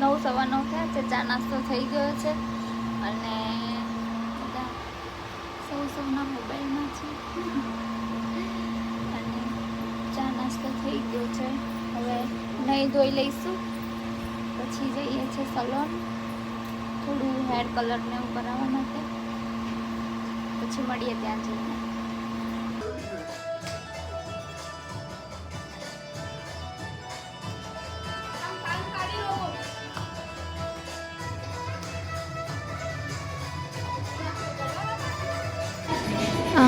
9:15 થયા છે. ચા નાસ્તો થઈ ગયો છે અને બધા સૌના મોબાઈલમાં છે અને ચા નાસ્તો થઈ ગયો છે. હવે નહીં ધોઈ લઈશું, પછી જઈએ છે સલોન થોડું હેર કલર ને એવું કરાવવા માટે. પછી મળીએ ત્યાં જઈને.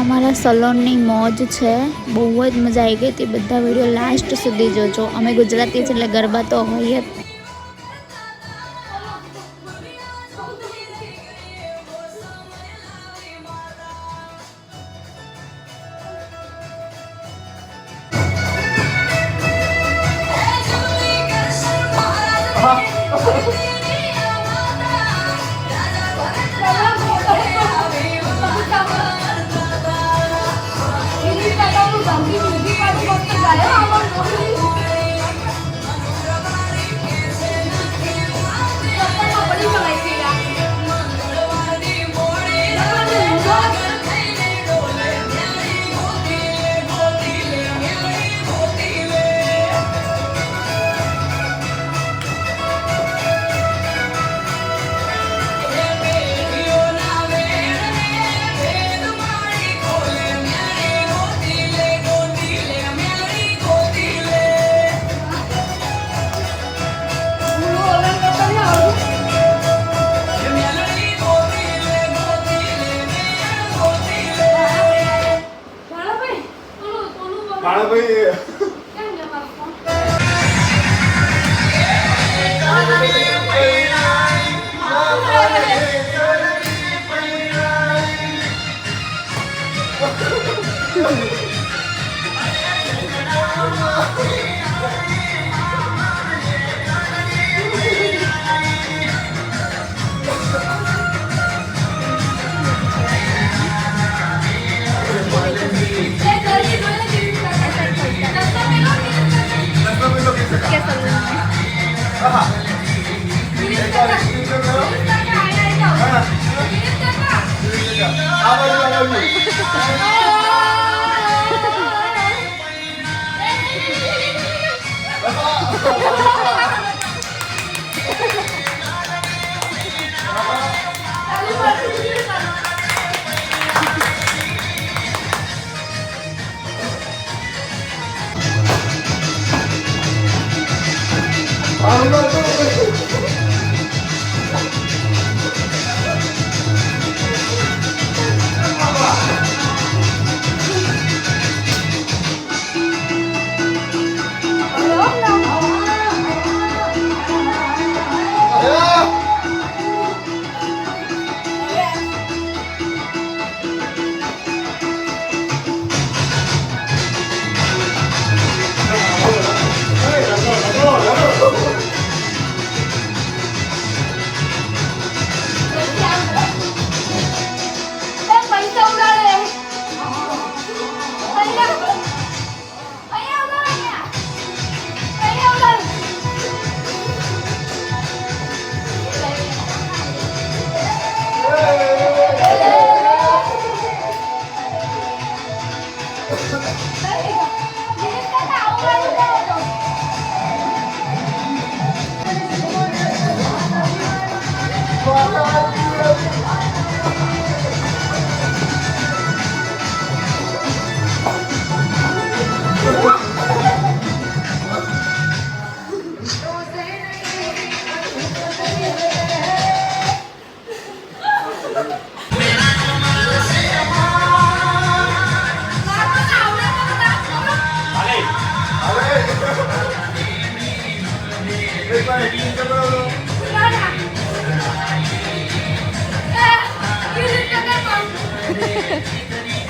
અમારા સલોનની મોજ છે, બહુ જ મજા આવી ગઈ હતી. બધા વિડીયો લાસ્ટ સુધી જોજો. અમે ગુજરાતી છે એટલે ગરબા તો હોય જ.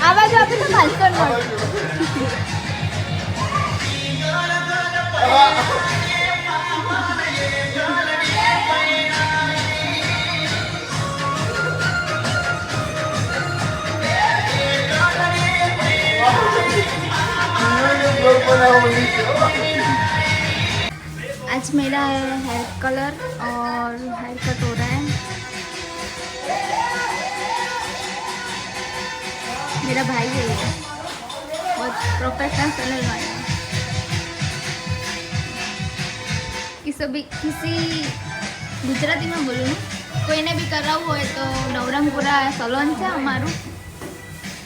आवाज आपे तो मालकन आज मेरा हेयर कलर और हेयर कट हो रहा है। मेरा भाई है ये, बहुत प्रोफेशनल सैलून वाला है। किसी गुजराती में बोलूँ, કોઈને બી કરાવવું હોય તો નવરંગપુરા સલોન છે અમારું।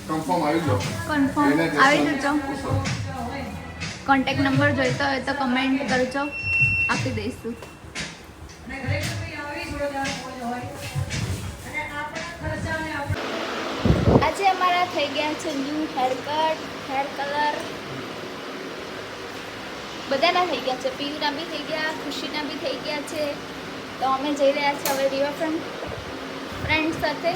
કન્ફર્મ આવી જાઓ, કન્ફર્મ આવી જજો। કોન્ટેક્ટ નંબર જોઈતો હોય તો કમેન્ટ કરજો, આપી દઈશું। આજે અમારા થઈ ગયા છે new hair cut, hair colour બધાના થઈ ગયા છે। પીયુના બી થઈ ગયા, ખુશીના બી થઈ ગયા છે। તો અમે જઈ રહ્યા છીએ હવે રિવરફ્રન્ટ ફ્રેન્ડ સાથે।